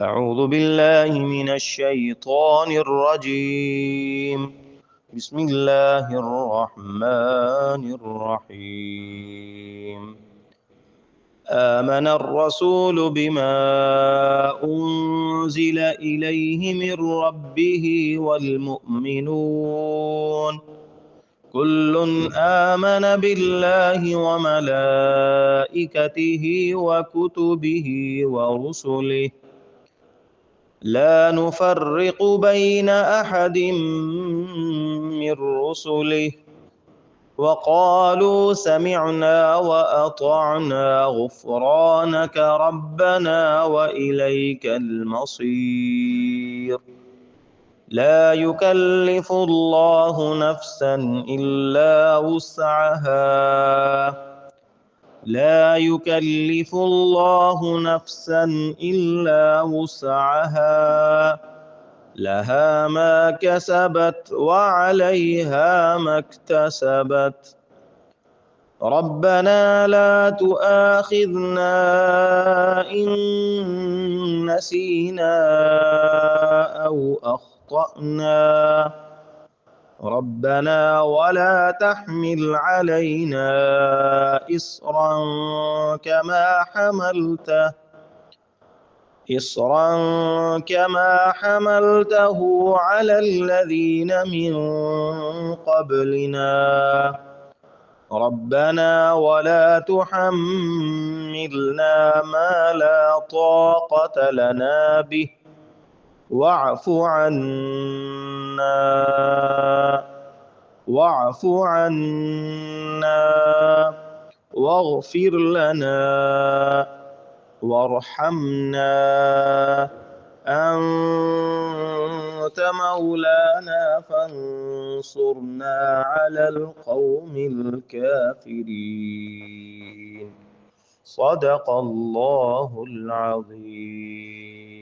أعوذ بالله من الشيطان الرجيم. بسم الله الرحمن الرحيم. آمن الرسول بما أنزل إليه من ربه والمؤمنون كل آمن بالله وملائكته وكتبه ورسله لا نفرق بين أحد من رسله وقالوا سمعنا وأطعنا غفرانك ربنا وإليك المصير. لا يكلف الله نفسا إلا وسعها لا يكلف الله نفسا إلا وسعها لها ما كسبت وعليها ما اكتسبت. ربنا لا تؤاخذنا إن نسينا أو أخطأنا ربنا ولا تحمل علينا إصرا كما حملته على الذين من قبلنا ربنا ولا تحملنا ما لا طاقة لنا به واعف عنا واغفر لنا وارحمنا أنت مولانا فانصرنا على القوم الكافرين. صدق الله العظيم.